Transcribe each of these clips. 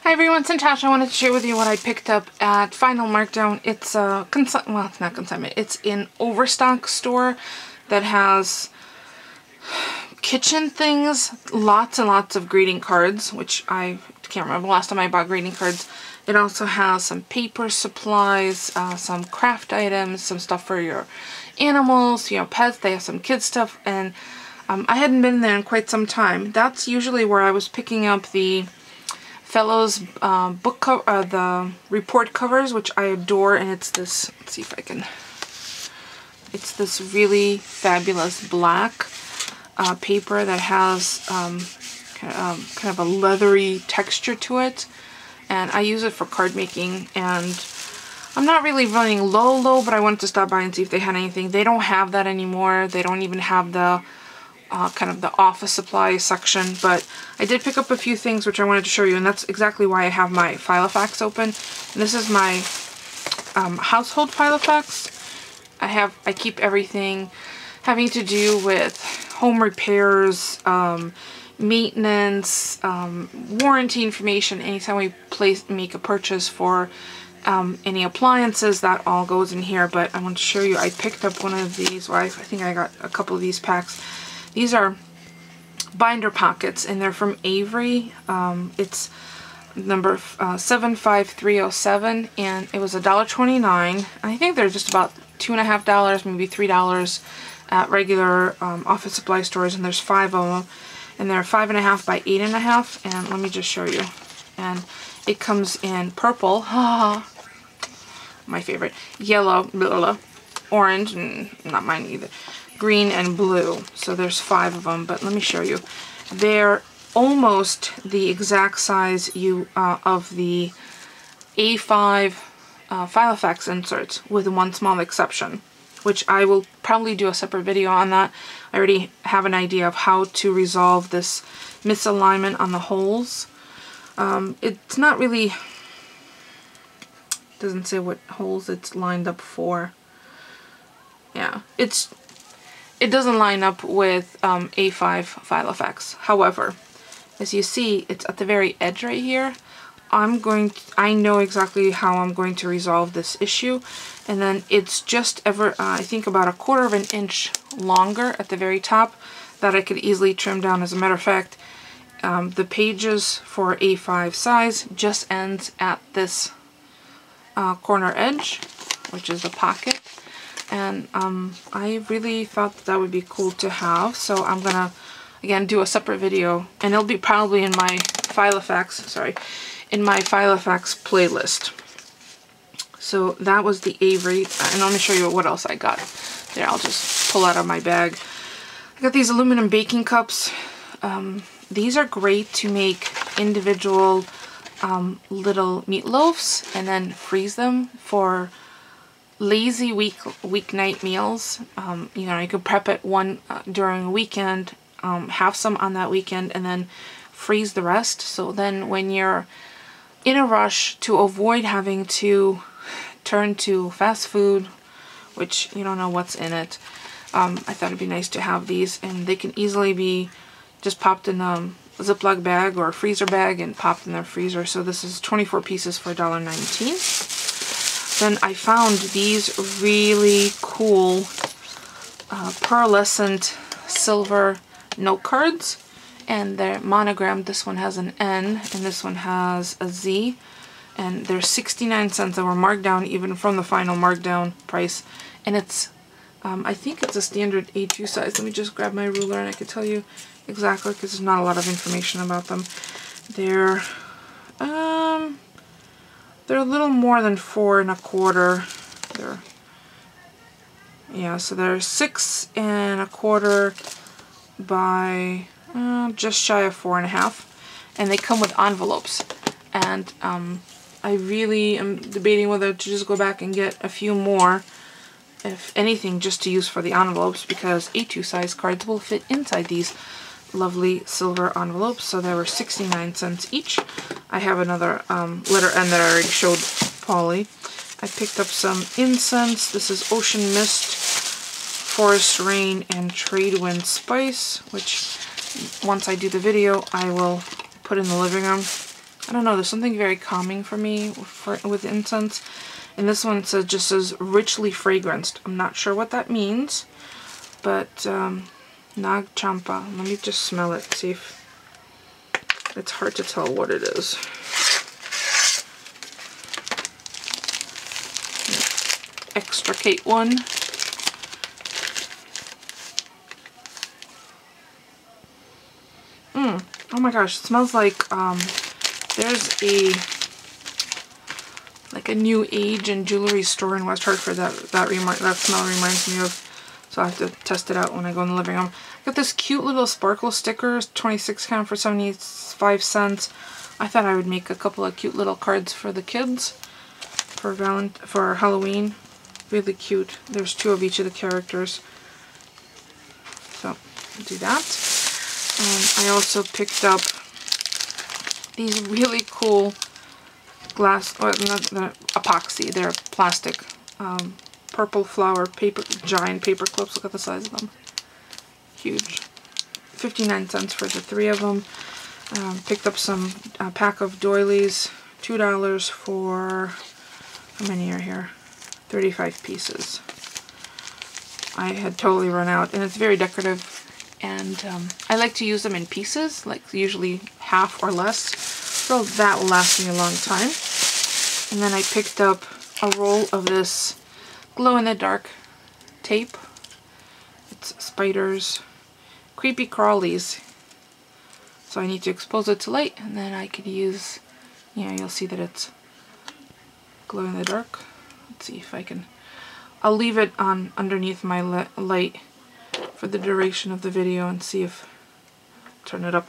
Hi everyone, it's Natasha. I wanted to share with you what I picked up at Final Markdown. It's a well, it's not consignment. It's an overstock store that has kitchen things, lots and lots of greeting cards, which I can't remember the last time I bought greeting cards. It also has some paper supplies, some craft items, some stuff for your animals, pets. They have some kids stuff, and I hadn't been there in quite some time. That's usually where I was picking up the Fellows book cover, the report covers, which I adore, and it's this. Let's see if I can. It's this really fabulous black paper that has kind of a leathery texture to it, and I use it for card making. And I'm not really running low, but I wanted to stop by and see if they had anything. They don't have that anymore. They don't even have the kind of the office supply section, but I did pick up a few things which I wanted to show you, and that's exactly why I have my Filofax open. And this is my household Filofax. I keep everything having to do with home repairs, maintenance, warranty information. Anytime we make a purchase for any appliances, that all goes in here. But I want to show you, I picked up one of these. Well, I think I got a couple of these packs. These are binder pockets, and they're from Avery. It's number 75307, and it was $1.29. I think they're just about $2.50, maybe $3 at regular office supply stores, and there's 5 of them, and they're 5.5 by 8.5. And let me just show you. And it comes in purple, my favorite, yellow, blah, orange, not mine either, green, and blue. So there's 5 of them, but let me show you. They're almost the exact size of the A5 Filofax inserts, with one small exception, which I will probably do a separate video on that. I already have an idea of how to resolve this misalignment on the holes. It's not really, doesn't say what holes it's lined up for. Yeah, it doesn't line up with A5 Filofax. However, as you see, it's at the very edge right here. I know exactly how I'm going to resolve this issue. And then it's just I think about 1/4 of an inch longer at the very top that I could easily trim down. As a matter of fact, the pages for A5 size just ends at this corner edge, which is the pocket. And I really thought that would be cool to have, so I'm gonna again do a separate video, and it'll be probably in my Filofax playlist. So that was the Avery, and let me show you what else I got. There, I'll just pull out of my bag. I got these aluminum baking cups. These are great to make individual little meatloaves and then freeze them for lazy weeknight meals. You could prep it during a weekend, have some on that weekend, and then freeze the rest. So then when you're in a rush, to avoid having to turn to fast food, which you don't know what's in it, I thought it'd be nice to have these, and they can easily be just popped in a Ziploc bag or a freezer bag and popped in their freezer. So this is 24 pieces for $1.19. Then I found these really cool pearlescent silver note cards, and they're monogrammed. This one has an N and this one has a Z, and they're 69 cents. They were marked down even from the Final Markdown price, and it's I think it's a standard A2 size. Let me just grab my ruler and I can tell you exactly, because there's not a lot of information about them. They're a little more than 4 1/4. So they're 6 1/4 by just shy of 4 1/2, and they come with envelopes. And I really am debating whether to just go back and get a few more, if anything, just to use for the envelopes, because A2 size cards will fit inside these lovely silver envelopes. So they were 69 cents each. I have another letter N that I already showed Polly. I picked up some incense. This is Ocean Mist, Forest Rain, and Trade Wind Spice, which once I do the video I will put in the living room. I don't know, there's something very calming for me with incense. And this one just says richly fragranced. I'm not sure what that means, but Nag Champa. Let me just smell it, see if it's hard to tell what it is. Extricate one. Oh my gosh, it smells like there's a new age and jewelry store in West Hartford that smell reminds me of. So I have to test it out when I go in the living room. I got this cute little sparkle stickers, 26 count for 75 cents. I thought I would make a couple of cute little cards for the kids for Halloween. Really cute. There's 2 of each of the characters. So I'll do that. I also picked up these really cool glass, or not epoxy, they're plastic, purple flower giant paper clips. Look at the size of them. Huge. 59 cents for the 3 of them. Picked up some pack of doilies, $2 for, how many are here? 35 pieces. I had totally run out, and it's very decorative. And I like to use them in pieces, like usually half or less, so that will last me a long time. And then I picked up a roll of this glow-in-the-dark tape. It's spiders, creepy crawlies. So I need to expose it to light, and then I could use, you'll see that it's glow-in-the-dark. Let's see if I can, I'll leave it on underneath my light for the duration of the video and see if, turn it up,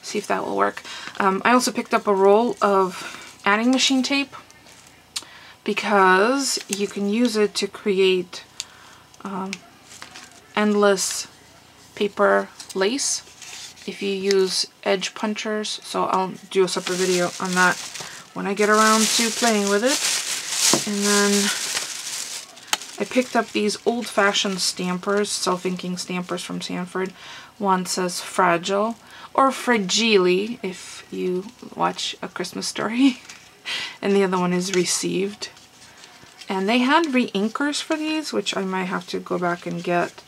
see if that will work. I also picked up a roll of adding machine tape because you can use it to create endless paper lace if you use edge punchers. So I'll do a separate video on that when I get around to playing with it. And then I picked up these old-fashioned stampers, self-inking stampers from Sanford. One says Fragile, or Fragile if you watch A Christmas Story. And the other one is Received. And they had re-inkers for these, which I might have to go back and get.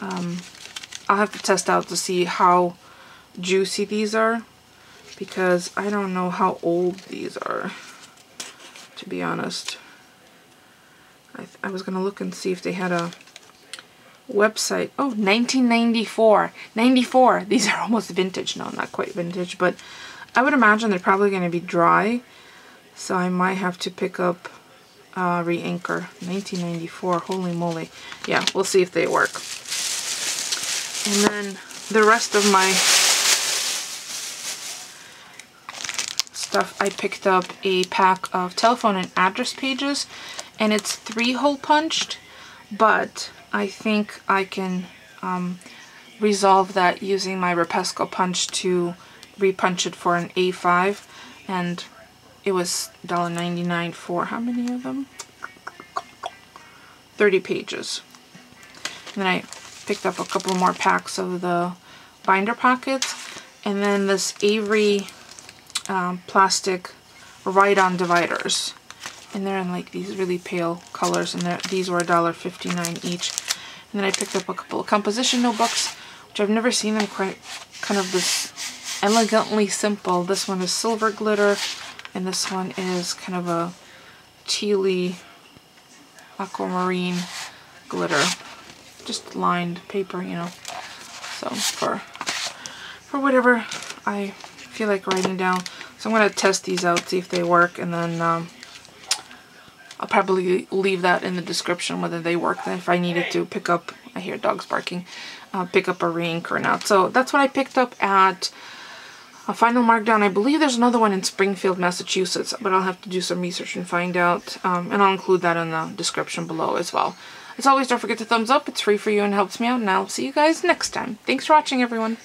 I'll have to test out to see how juicy these are, because I don't know how old these are, to be honest. I was going to look and see if they had a website. Oh, 1994. 94. These are almost vintage. No, not quite vintage, but I would imagine they're probably going to be dry. So I might have to pick up re-inker. 1994. Holy moly. Yeah, we'll see if they work. And then the rest of my stuff, I picked up a pack of telephone and address pages. And it's 3-hole punched, but I think I can resolve that using my Repesco punch to repunch it for an A5. And it was $1.99 for how many of them? 30 pages. And then I picked up a couple more packs of the binder pockets. And then this Avery plastic ride-on dividers. And they're in like these really pale colors, and these were $1.59 each. And then I picked up a couple of composition notebooks, which I've never seen them quite kind of this elegantly simple. This one is silver glitter, and this one is kind of a tealy aquamarine glitter. Just lined paper, you know. So for whatever I feel like writing down. So I'm going to test these out, see if they work, and then I'll probably leave that in the description whether they work. Then if I needed to pick up, I hear dogs barking, pick up a re-ink or not. So that's what I picked up at a Final Markdown. I believe there's another one in Springfield, Massachusetts, but I'll have to do some research and find out. And I'll include that in the description below as well. As always, don't forget to thumbs up. It's free for you and helps me out, and I'll see you guys next time. Thanks for watching, everyone.